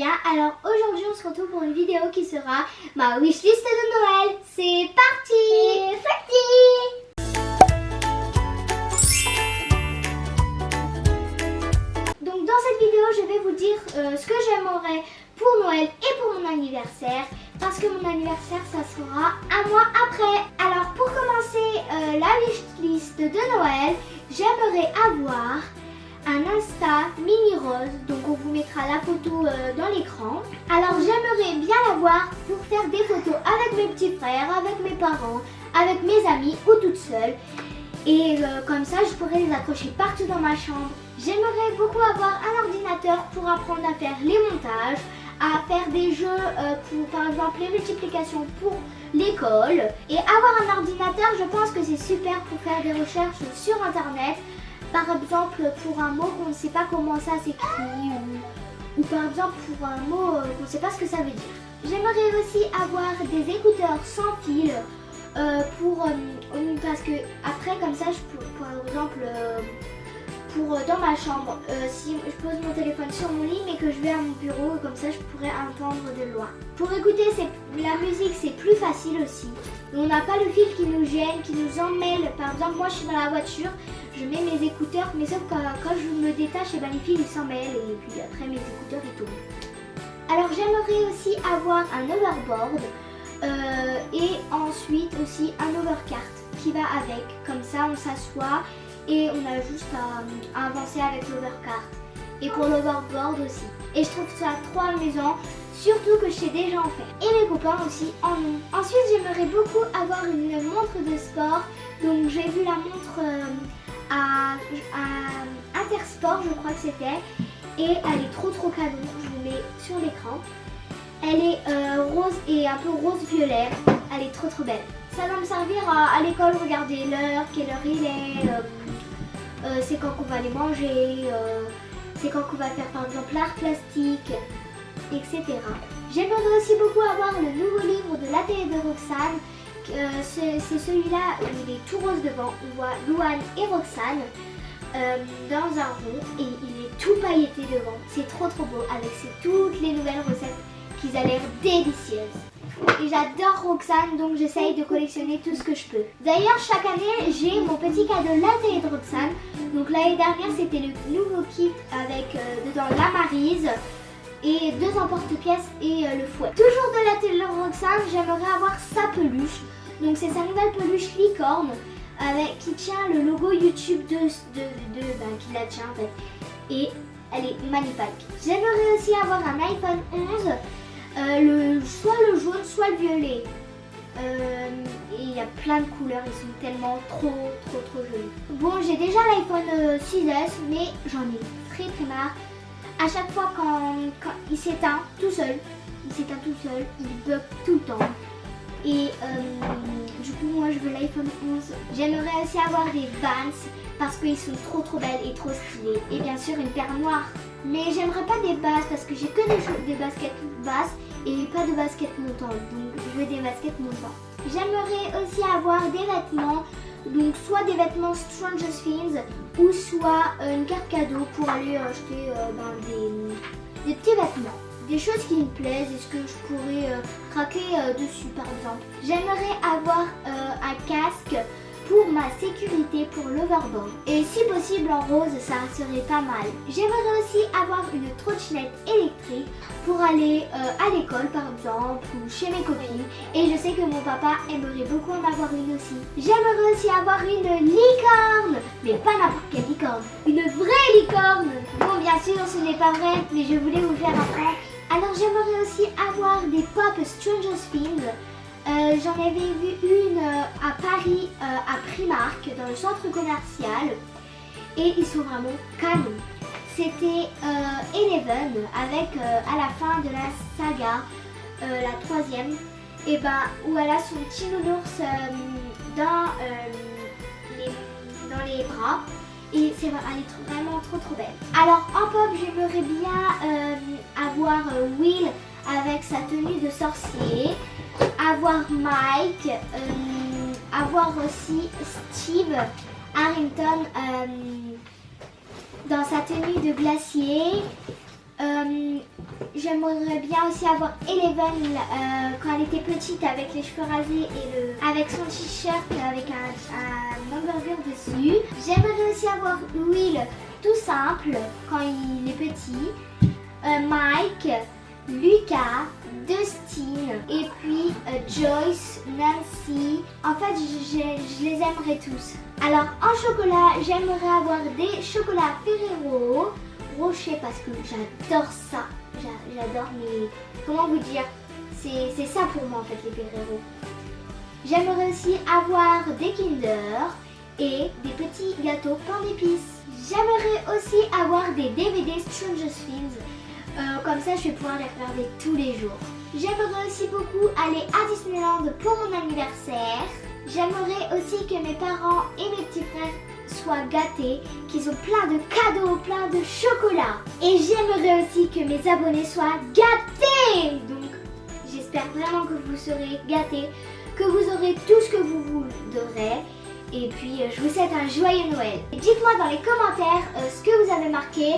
bien. Alors aujourd'hui on se retrouve pour une vidéo qui sera ma wishlist de Noël. C'est parti! C'est parti! Donc dans cette vidéo je vais vous dire ce que j'aimerais pour Noël et pour mon anniversaire. Parce que mon anniversaire ça sera un mois après. Alors pour commencer la wishlist de Noël, j'aimerais avoir un Insta mini rose, donc on vous mettra la photo dans l'écran. Alors j'aimerais bien l'avoir pour faire des photos avec mes petits frères, avec mes parents, avec mes amis ou toute seule. Et comme ça je pourrais les accrocher partout dans ma chambre. J'aimerais beaucoup avoir un ordinateur pour apprendre à faire les montages, à faire des jeux pour par exemple les multiplications pour l'école. Et avoir un ordinateur, je pense que c'est super pour faire des recherches sur internet. Par exemple pour un mot qu'on ne sait pas comment ça s'écrit ou par exemple pour un mot qu'on ne sait pas ce que ça veut dire. J'aimerais aussi avoir des écouteurs sans fil parce que après comme ça je peux par exemple dans ma chambre si je pose mon téléphone sur mon lit mais que je vais à mon bureau, comme ça je pourrais entendre de loin. Pour écouter la musique c'est plus facile aussi. On n'a pas le fil qui nous gêne, qui nous emmêle. Par exemple moi je suis dans la voiture, je mets mes écouteurs mais sauf que quand je me détache les fils ils s'emmêlent et puis après mes écouteurs ils tombent. Alors j'aimerais aussi avoir un overboard et ensuite aussi un overcart qui va avec. Comme ça on s'assoit et on a juste à avancer avec l'overcart. Et pour l'overboard aussi. Et je trouve ça trop amusant, surtout que je sais déjà en faire. Et mes copains aussi en ont. Ensuite j'aimerais beaucoup avoir une montre de sport. Donc j'ai vu la montre à Intersport je crois que c'était. Et elle est trop canon, je vous mets sur l'écran. Elle est rose et un peu rose-violet. Elle est trop belle. Ça va me servir à l'école, regarder l'heure, quelle heure il est, c'est quand qu'on va aller manger, c'est quand qu'on va faire par exemple l'art plastique, etc. J'aimerais aussi beaucoup avoir le nouveau livre de l'atelier de Roxane. C'est celui-là où il est tout rose devant. On voit Louane et Roxane dans un rond et il est tout pailleté devant. C'est trop beau avec toutes les nouvelles recettes qui ont l'air délicieuses. Et j'adore Roxane, donc j'essaye de collectionner tout ce que je peux. D'ailleurs chaque année j'ai mon petit cadeau l'atelier de Roxane. Donc l'année dernière c'était le nouveau kit avec dedans la Maryse et 2 emporte-pièces et le fouet. Toujours de l'atelier de Roxane, j'aimerais avoir sa peluche. Donc c'est sa nouvelle peluche licorne qui tient le logo YouTube qui la tient en fait. Et elle est magnifique. J'aimerais aussi avoir un iPhone 11. Soit le jaune, soit le violet. Et il y a plein de couleurs, ils sont tellement trop jolis. Bon, j'ai déjà l'iPhone 6S, mais j'en ai très marre. À chaque fois quand il s'éteint tout seul, il bug tout le temps. Et du coup, moi je veux l'iPhone 11. J'aimerais aussi avoir des Vans parce qu'ils sont trop belles et trop stylées. Et bien sûr, une paire noire. Mais j'aimerais pas des bases parce que j'ai que des baskets basses et pas de baskets montantes. Donc je veux des baskets montantes. J'aimerais aussi avoir des vêtements. Donc soit des vêtements Stranger Things ou soit une carte cadeau pour aller acheter des petits vêtements. Des choses qui me plaisent et ce que je pourrais craquer dessus par exemple. J'aimerais avoir un casque pour ma sécurité pour l'overboard. Et si possible en rose, ça serait pas mal. J'aimerais aussi avoir une trottinette électrique pour aller à l'école par exemple ou chez mes copines. Et je sais que mon papa aimerait beaucoup en avoir une aussi. J'aimerais aussi avoir une licorne, mais pas n'importe quelle licorne, une vraie licorne. Bon bien sûr ce n'est pas vrai, mais je voulais vous faire un prank. Alors j'aimerais aussi avoir des pop Stranger Things. J'en avais vu une à Paris, à Primark, dans le centre commercial. Et ils sont vraiment canons. C'était Eleven avec à la fin de la saga, la 3e, et où elle a son petit nounours dans les bras. Et elle est vraiment trop belle. Alors en pop j'aimerais bien avoir Will avec sa tenue de sorcier, avoir Mike, avoir aussi Steve Harrington dans sa tenue de glacier, j'aimerais bien aussi avoir Eleven quand elle était petite avec les cheveux rasés et avec son t-shirt avec un hamburger dessus. J'aimerais aussi avoir Will tout simple quand il est petit. Mike, Lucas, Dustin et puis Joyce, Nancy. En fait, je les aimerais tous. Alors en chocolat, j'aimerais avoir des chocolats Ferrero Rocher parce que j'adore ça. J'adore, mais comment vous dire, c'est ça pour moi en fait les Ferrero. J'aimerais aussi avoir des Kinder et des petits gâteaux pain d'épices. J'aimerais aussi avoir des DVD Stranger Things. Comme ça, je vais pouvoir les regarder tous les jours. J'aimerais aussi beaucoup aller à Disneyland pour mon anniversaire. J'aimerais aussi que mes parents et mes petits frères soient gâtés, qu'ils ont plein de cadeaux, plein de chocolat. Et j'aimerais aussi que mes abonnés soient gâtés. Donc, j'espère vraiment que vous serez gâtés, que vous aurez tout ce que vous voudrez. Et puis, je vous souhaite un joyeux Noël. Dites-moi dans les commentaires ce que vous avez marqué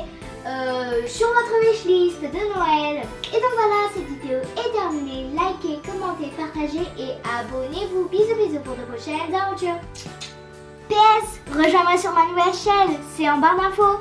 sur votre wishlist de Noël. Et donc voilà, cette vidéo est terminée. Likez, commentez, partagez et abonnez-vous. Bisous bisous pour de prochaines aventures. PS, rejoins-moi sur ma nouvelle chaîne, c'est en barre d'infos.